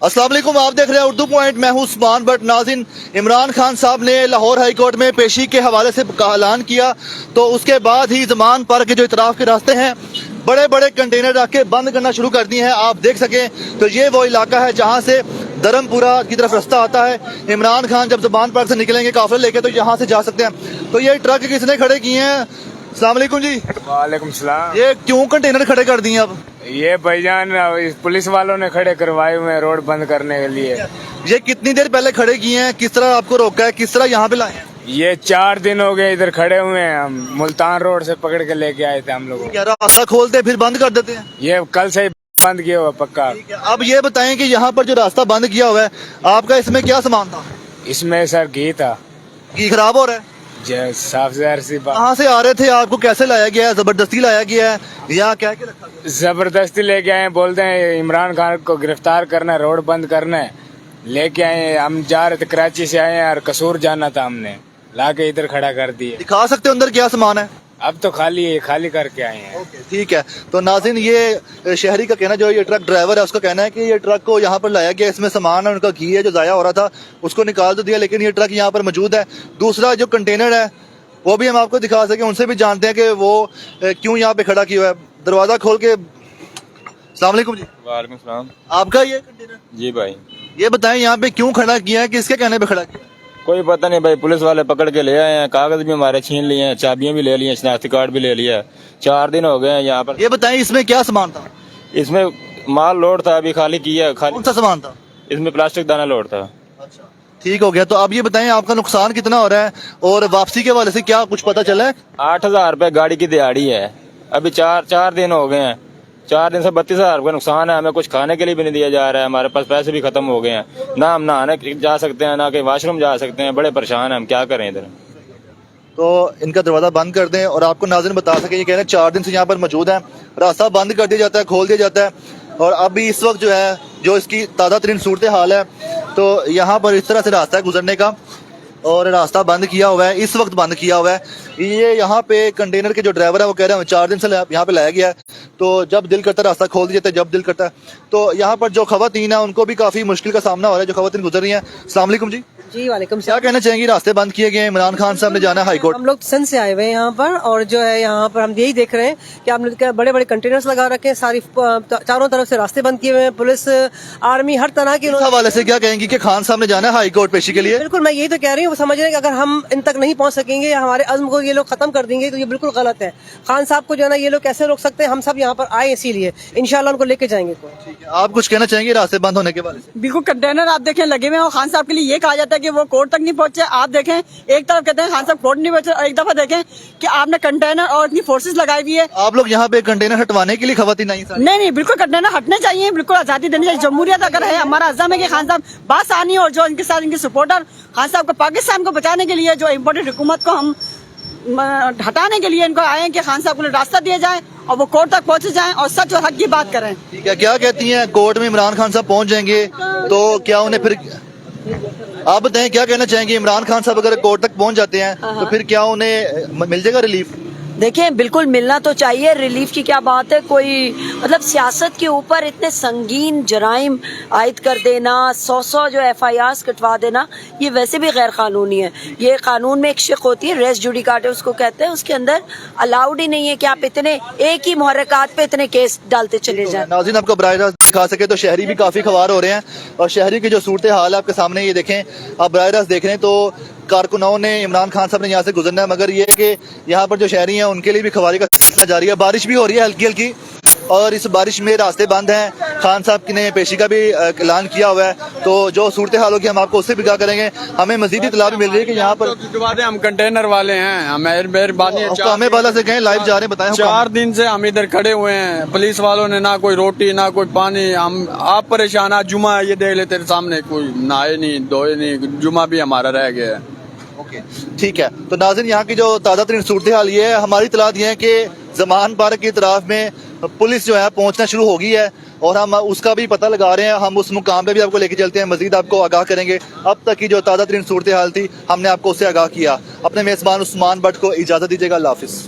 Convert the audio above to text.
अस्सलाम वालेकुम, आप देख रहे हैं उर्दू पॉइंट। मैं हूं उस्मान बट। नाज़रीन, इमरान खान साहब ने लाहौर हाई कोर्ट में पेशी के हवाले से ऐलान किया तो उसके बाद ही ज़मान पार्क के जो इतराफ़ के रास्ते हैं बड़े बड़े कंटेनर रख के बंद करना शुरू कर दिए हैं। आप देख सकें तो ये वो इलाका है जहाँ से धर्मपुरा की तरफ रास्ता आता है। इमरान खान जब ज़मान पार्क से निकलेंगे काफिला लेके तो यहाँ से जा सकते हैं। तो ये ट्रक किसने खड़े किए हैं? अस्सलाम वालेकुम जी। वालेकुम सलाम। ये क्यों कंटेनर खड़े कर दिए अब? ये भाईजान पुलिस वालों ने खड़े करवाए हुए हैं रोड बंद करने के लिए। ये कितनी देर पहले खड़े किए हैं? किस तरह आपको रोका है? किस तरह यहाँ पे लाए हैं? ये 4 दिन हो गए इधर खड़े हुए हैं। हम मुल्तान रोड से पकड़ के लेके आए थे हम लोग। क्या रास्ता खोलते फिर बंद कर देते हैं? ये कल से ही बंद किया हुआ पक्का। अब ये बताएं कि यहाँ पर जो रास्ता बंद किया हुआ है आपका, इसमें क्या सामान था? इसमें सर घी था। घी खराब हो रहा है? साफ ज़ाहिर सी बात। कहाँ से आ रहे थे? आपको कैसे लाया गया है? जबरदस्ती लाया गया है या क्या क्या रखा गया? जबरदस्ती लेके आए। बोलते हैं इमरान खान को गिरफ्तार करना है, रोड बंद करना है, लेके आए। हम जा रहे थे, कराची से आए हैं और कसूर जाना था, हमने लाके इधर खड़ा कर दिए। दिखा सकते हो अंदर क्या सामान है? अब तो खाली है, खाली करके आए हैं। ठीक है। तो नाज़रीन, ये शहरी का कहना, जो ये ट्रक ड्राइवर है उसका कहना है कि ये ट्रक को यहाँ पर लाया गया, इसमें सामान है, उनका घी है जो जाया हो रहा था उसको निकाल तो दिया, लेकिन ये ट्रक यहाँ पर मौजूद है। दूसरा जो कंटेनर है वो भी हम आपको दिखा सकें, उनसे भी जानते हैं कि वो क्यों यहाँ पे खड़ा किया हुआ है। दरवाजा खोल के। अस्सलाम वालेकुम जी। वालेकुम सलाम। आपका ये कंटेनर? जी भाई। ये बताएं यहाँ पे क्यों खड़ा किया है, किसके कहने पे खड़ा किया? कोई पता नहीं भाई, पुलिस वाले पकड़ के ले आए हैं। कागज भी हमारे छीन लिए हैं, चाबियां भी ले ली हैं, शनाख्ती कार्ड भी ले लिया है। 4 दिन हो गए हैं यहाँ पर। ये बताएं इसमें क्या सामान था? इसमें माल लोड था, अभी खाली किया। कौन सा सामान था? इसमें प्लास्टिक दाना लोड था। अच्छा, ठीक हो गया। तो अब ये बताएं आपका नुकसान कितना हो रहा है और वापसी के वाले से क्या कुछ पता चला है? 8,000 रुपए गाड़ी की दिहाड़ी है। अभी चार दिन हो गए हैं। 4 दिन से 32,000 रुपए नुकसान है। हमें कुछ खाने के लिए भी नहीं दिया जा रहा है। हमारे पास पैसे भी खत्म हो गए हैं। ना हम नहाने जा सकते हैं, ना कहीं वॉशरूम जा सकते हैं। बड़े परेशान हैं हम, क्या करें इधर। तो इनका दरवाजा बंद कर दें। और आपको नाज़रीन बता सके, ये कह रहे हैं 4 दिन से यहाँ पर मौजूद है, रास्ता बंद कर दिया जाता है, खोल दिया जाता है। और अभी इस वक्त जो है, जो इसकी ताज़ा तरीन सूरत हाल है, तो यहाँ पर इस तरह से रास्ता है गुजरने का और रास्ता बंद किया हुआ है, इस वक्त बंद किया हुआ है। ये यहाँ पे कंटेनर के जो ड्राइवर है वो कह रहे हैं 4 दिन से यहाँ पे लाया गया है, तो जब दिल करता है रास्ता खोल दिया जाता है, जब दिल करता है। तो यहाँ पर जो खवातीन है उनको भी काफी मुश्किल का सामना हो रहा है, जो खवातीन गुजर रही है। अस्सलाम वालेकुम जी। जी वालेकुम क्या कहना चाहेंगे? रास्ते बंद किए गए, इमरान खान साहब ने जाना है हाई कोर्ट। हम लोग सन से आए हुए हैं यहाँ पर, और जो है यहाँ पर हम यही देख रहे हैं कि आप लोग बड़े बड़े कंटेनर्स लगा रखे हैं, सारी चारों तरफ से रास्ते बंद किए हुए हैं। पुलिस, आर्मी, हर तरह की। इस हवाले से क्या कहेंगे कि खान साहब ने जाना है हाई कोर्ट पेशी के लिए? बिल्कुल, मैं यही तो कह रही हूँ। वो समझ रहे हैं कि अगर हम इन तक नहीं पहुँच सकेंगे, हमारे अज़्म को ये लोग खत्म कर देंगे, तो ये बिल्कुल गलत है। खान साहब को जो है ना ये लोग कैसे रोक सकते हैं? हम सब यहाँ पर आए इसीलिए, इंशाल्लाह उनको लेके जाएंगे। आप कुछ कहना चाहेंगे रास्ते बंद होने के बारे में? बिल्कुल, कंटेनर आप देखें लगे हुए हैं और खान साहब के लिए ये कहा जाता है कि वो कोर्ट तक नहीं पहुंचे। आप देखें, एक तरफ कहते हैं खान साहब कोर्ट नहीं पहुंचे, और एक दफा देखें कि आपने कंटेनर और इतनी फोर्सेस लगाई हुई है। आप लोग यहाँ पे कंटेनर हटवाने के लिए खवातीन आई? नहीं, बिल्कुल कंटेनर हटने चाहिए, बिल्कुल आजादी देनी चाहिए। जमहूरियत अगर है, हमारा अज़्म है कि खान साहब बासानी और जो इनके साथ इनके सपोर्टर खान साहब को पाकिस्तान को बचाने के लिए, जो इम्पोर्टेड हुकूमत को हम हटाने के लिए इनको आए हैं कि खान साहब को रास्ता दिया जाए और वो कोर्ट तक पहुंचे जाएं और सच और हक की बात करें। ठीक है। क्या कहती हैं, कोर्ट में इमरान खान साहब पहुंच जाएंगे तो क्या उन्हें फिर, आप बताएं क्या कहना चाहेंगे? इमरान खान साहब अगर कोर्ट तक पहुंच जाते हैं तो फिर क्या उन्हें मिल जाएगा रिलीफ? देखें, बिल्कुल मिलना तो चाहिए। रिलीफ की क्या बात है? कोई मतलब सियासत के ऊपर इतने संगीन जराइम आयद कर देना, 100 जो FIRs कटवा देना, ये वैसे भी गैर कानूनी है। ये कानून में एक शिक होती है, रेस जुडिकाटे उसको कहते हैं, उसके अंदर अलाउड ही नहीं है कि आप इतने एक ही मुहर्रकात पे इतने केस डालते चले जाएं। नाज़रीन, आपको बराह रास्त दिखा सके तो शहरी भी काफी खवार हो रहे हैं, और शहरी की जो सूरत हाल है आपके सामने ये देखें। आप बराह रास्त देख रहे हैं तो कारकुनों ने, इमरान खान साहब ने यहाँ से गुजरना है, मगर ये कि यहाँ पर जो शहरी हैं उनके लिए भी खवारी का सिलसिला जारी है। बारिश भी हो रही है हल्की हल्की, और इस बारिश में रास्ते बंद हैं। खान साहब ने पेशी का भी ऐलान किया हुआ है, तो जो सूरत हाल होगी हम आपको उससे भी क्या करेंगे। हमें मजीद इतला भी मिल रही है कि यहाँ पर हम कंटेनर वाले हैं, मेहरबानी हमें वाला से कहें, लाइव जा रहे हैं, बताएं। 4 दिन से हम इधर खड़े हुए हैं। पुलिस वालों ने ना कोई रोटी ना कोई पानी। हम आप परेशान। आज जुमा है, ये देख ले तेरे सामने, कोई नहाए नहीं धोए नहीं, जुमा भी हमारा रह गया है। ठीक है। तो नाज़रीन, यहाँ की जो ताज़ा तरीन सूरत हाल ये है, हमारी इतलात ये है कि ज़मान पार्क की तरफ में पुलिस जो है पहुंचना शुरू हो गई है, और हम उसका भी पता लगा रहे हैं। हम उस मुकाम पे भी आपको लेके चलते हैं, मजीद आपको आगाह करेंगे। अब तक की जो ताज़ा तरीन सूरत हाल थी हमने आपको उससे आगाह किया। अपने मेज़बान उस्मान बट को इजाज़त दीजिएगा। अल्लाह हाफिज़।